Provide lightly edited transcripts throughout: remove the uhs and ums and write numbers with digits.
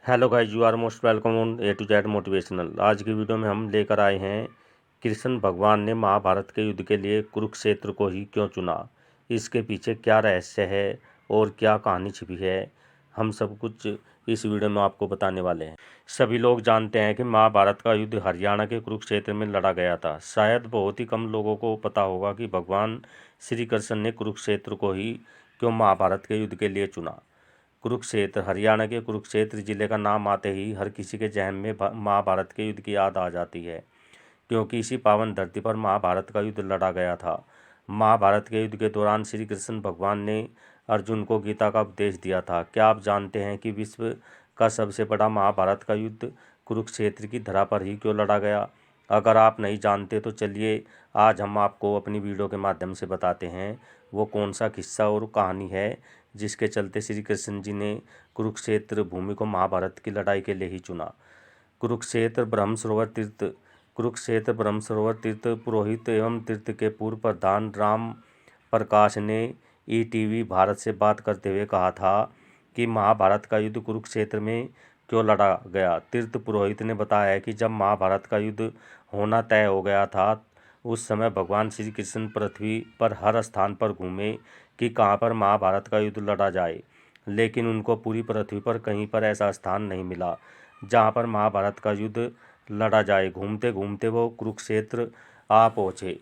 Hello guys, you are most welcome on A to Z motivational. आज की video में हम लेकर आए हैं कृष्ण भगवान ने महाभारत के युद्ध के लिए कुरुक्षेत्र को ही क्यों चुना, इसके पीछे क्या रहस्य है और क्या कहानी छिपी है, हम सब कुछ इस वीडियो में आपको बताने वाले हैं। सभी लोग जानते हैं कि महाभारत का युद्ध हरियाणा के कुरुक्षेत्र में लड़ा गया था। शायद बहुत ही कम लोगों को पता होगा कि भगवान श्री कृष्ण ने कुरुक्षेत्र को ही क्यों महाभारत के युद्ध के लिए चुना। कुरुक्षेत्र, हरियाणा के कुरुक्षेत्र जिले का नाम आते ही हर किसी के जहन में महाभारत के युद्ध की याद आ जाती है, क्योंकि इसी पावन धरती पर महाभारत का युद्ध लड़ा गया था। महाभारत के युद्ध के दौरान श्री कृष्ण भगवान ने अर्जुन को गीता का उपदेश दिया था। क्या आप जानते हैं कि विश्व का सबसे बड़ा महाभारत का युद्ध कुरुक्षेत्र की धरा पर ही क्यों लड़ा गया? अगर आप नहीं जानते तो चलिए आज हम आपको अपनी वीडियो के माध्यम से बताते हैं वो कौन सा किस्सा और कहानी है जिसके चलते श्री कृष्ण जी ने कुरुक्षेत्र भूमि को महाभारत की लड़ाई के लिए ही चुना। कुरुक्षेत्र ब्रह्म सरोवर तीर्थ। कुरुक्षेत्र ब्रह्म सरोवर तीर्थ पुरोहित एवं तीर्थ के पूर्व प्रधान राम प्रकाश ने ईटीवी भारत से बात करते हुए कहा था कि महाभारत का युद्ध कुरुक्षेत्र में क्यों लड़ा गया। तीर्थ पुरोहित ने बताया कि जब महाभारत का युद्ध होना तय हो गया था उस समय भगवान श्री कृष्ण पृथ्वी पर हर स्थान पर घूमे कि कहाँ पर महाभारत का युद्ध लड़ा जाए, लेकिन उनको पूरी पृथ्वी पर कहीं पर ऐसा स्थान नहीं मिला जहाँ पर महाभारत का युद्ध लड़ा जाए। घूमते घूमते वो कुरुक्षेत्र आ पहुँचे।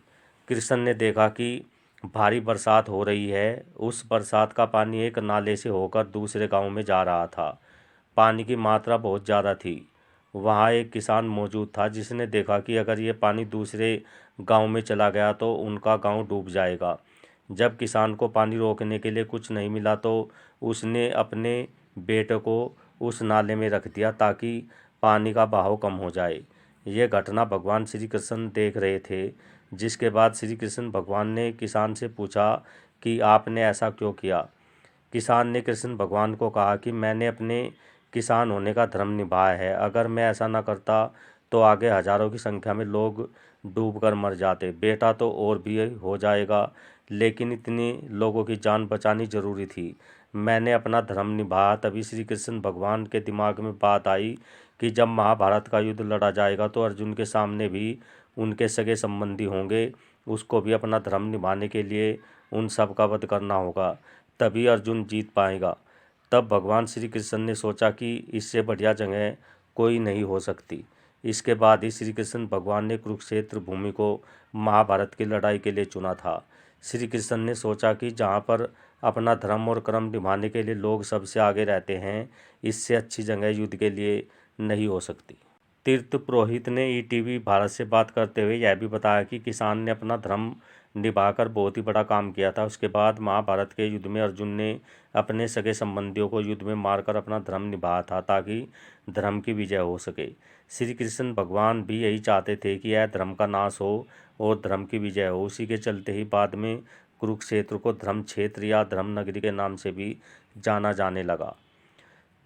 कृष्ण ने देखा कि भारी बरसात हो रही है। उस बरसात का पानी एक नाले से होकर दूसरे गांव में जा रहा था। पानी की मात्रा बहुत ज़्यादा थी। वहाँ एक किसान मौजूद था जिसने देखा कि अगर ये पानी दूसरे गांव में चला गया तो उनका गांव डूब जाएगा। जब किसान को पानी रोकने के लिए कुछ नहीं मिला तो उसने अपने बेटे को उस नाले में रख दिया ताकि पानी का बहाव कम हो जाए। ये घटना भगवान श्री कृष्ण देख रहे थे। जिसके बाद श्री कृष्ण भगवान ने किसान से पूछा कि आपने ऐसा क्यों किया। किसान ने कृष्ण भगवान को कहा कि मैंने अपने किसान होने का धर्म निभाया है। अगर मैं ऐसा न करता तो आगे हजारों की संख्या में लोग डूबकर मर जाते। बेटा तो और भी हो जाएगा, लेकिन इतने लोगों की जान बचानी जरूरी थी। मैंने अपना धर्म निभाया। तभी श्री कृष्ण भगवान के दिमाग में बात आई कि जब महाभारत का युद्ध लड़ा जाएगा तो अर्जुन के सामने भी उनके सगे संबंधी होंगे। उसको भी अपना धर्म निभाने के लिए उन सब का वध करना होगा, तभी अर्जुन जीत पाएगा। तब भगवान श्री कृष्ण ने सोचा कि इससे बढ़िया जगह कोई नहीं हो सकती। इसके बाद ही श्री कृष्ण भगवान ने कुरुक्षेत्र भूमि को महाभारत की लड़ाई के लिए चुना था। श्री कृष्ण ने सोचा कि जहाँ पर अपना धर्म और कर्म निभाने के लिए लोग सबसे आगे रहते हैं, इससे अच्छी जगह युद्ध के लिए नहीं हो सकती। तीर्थ पुरोहित ने ईटीवी भारत से बात करते हुए यह भी बताया कि किसान ने अपना धर्म निभाकर बहुत ही बड़ा काम किया था। उसके बाद महाभारत के युद्ध में अर्जुन ने अपने सगे संबंधियों को युद्ध में मारकर अपना धर्म निभाया था ताकि धर्म की विजय हो सके। श्री कृष्ण भगवान भी यही चाहते थे कि यह धर्म का नाश हो और धर्म की विजय हो। उसी के चलते ही बाद में कुरुक्षेत्र को धर्म क्षेत्र या धर्म नगरी के नाम से भी जाना जाने लगा।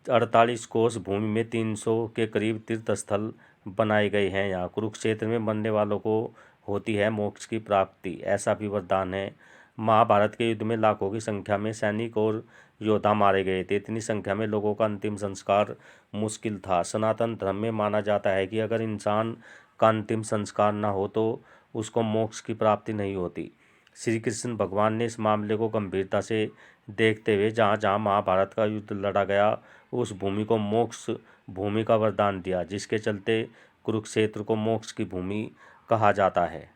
48 कोस भूमि में 300 के करीब तीर्थ स्थल बनाए गए हैं। यहाँ कुरुक्षेत्र में मरने वालों को होती है मोक्ष की प्राप्ति, ऐसा भी वरदान है। महाभारत के युद्ध में लाखों की संख्या में सैनिक और योद्धा मारे गए थे। इतनी संख्या में लोगों का अंतिम संस्कार मुश्किल था। सनातन धर्म में माना जाता है कि अगर इंसान का अंतिम संस्कार न हो तो उसको मोक्ष की प्राप्ति नहीं होती। श्री कृष्ण भगवान ने इस मामले को गंभीरता से देखते हुए जहाँ जहाँ महाभारत का युद्ध लड़ा गया उस भूमि को मोक्ष भूमि का वरदान दिया, जिसके चलते कुरुक्षेत्र को मोक्ष की भूमि कहा जाता है।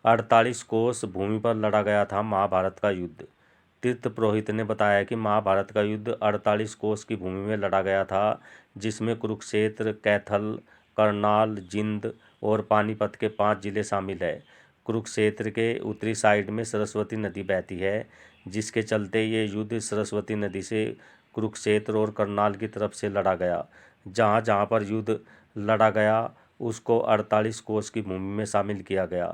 48 कोस भूमि पर लड़ा गया था महाभारत का युद्ध। तीर्थ पुरोहित ने बताया कि महाभारत का युद्ध 48 कोस की भूमि में लड़ा गया था, जिसमें कुरुक्षेत्र, कैथल, करनाल, जिंद और पानीपत के 5 जिले शामिल है। कुरुक्षेत्र के उत्तरी साइड में सरस्वती नदी बहती है, जिसके चलते ये युद्ध सरस्वती नदी से कुरुक्षेत्र और करनाल की तरफ से लड़ा गया। जहाँ जहाँ पर युद्ध लड़ा गया उसको 48 कोस की भूमि में शामिल किया गया।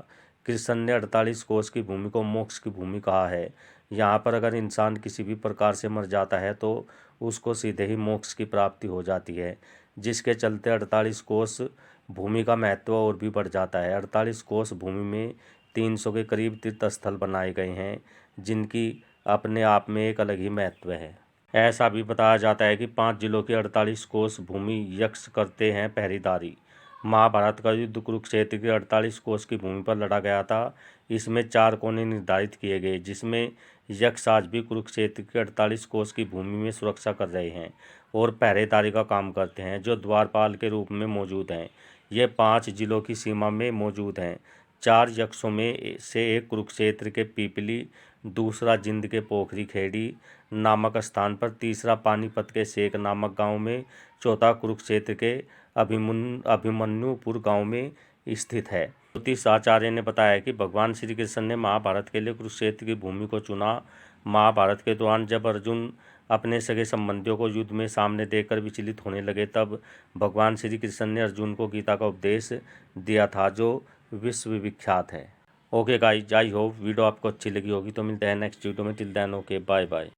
कृष्ण ने 48 कोस की भूमि को मोक्ष की भूमि कहा है। यहाँ पर अगर इंसान किसी भी प्रकार से मर जाता है तो उसको सीधे ही मोक्ष की प्राप्ति हो जाती है, जिसके चलते 48 कोस भूमि का महत्व और भी बढ़ जाता है। 48 कोस भूमि में 300 के करीब तीर्थ स्थल बनाए गए हैं, जिनकी अपने आप में एक अलग ही महत्व है। ऐसा भी बताया जाता है कि 5 जिलों की 48 कोस भूमि यक्ष करते हैं पहरेदारी। महाभारत का युद्ध कुरुक्षेत्र की 48 कोस की भूमि पर लड़ा गया था। इसमें 4 कोने निर्धारित किए गए, जिसमें यक्ष आज भी कुरुक्षेत्र की 48 कोस की भूमि में सुरक्षा कर रहे हैं और पहरेदारी का काम करते हैं, जो द्वारपाल के रूप में मौजूद हैं। ये 5 जिलों की सीमा में मौजूद हैं। 4 यक्षों में से एक कुरुक्षेत्र के पीपली, दूसरा जिंद के पोखरी खेड़ी नामक स्थान पर, तीसरा पानीपत के सेक नामक गांव में, चौथा कुरुक्षेत्र के अभिमन्युपुर गांव में स्थित है। ज्योतिष आचार्य ने बताया कि भगवान श्री कृष्ण ने महाभारत के लिए कुरुक्षेत्र की भूमि को चुना। महाभारत के दौरान जब अर्जुन अपने सगे संबंधियों को युद्ध में सामने देखकर विचलित होने लगे, तब भगवान श्री कृष्ण ने अर्जुन को गीता का उपदेश दिया था, जो विश्व विख्यात है। Okay guys, I hope video आपको अच्छी लगी होगी। तो मिलते हैं नेक्स्ट वीडियो में। Till then okay, bye bye.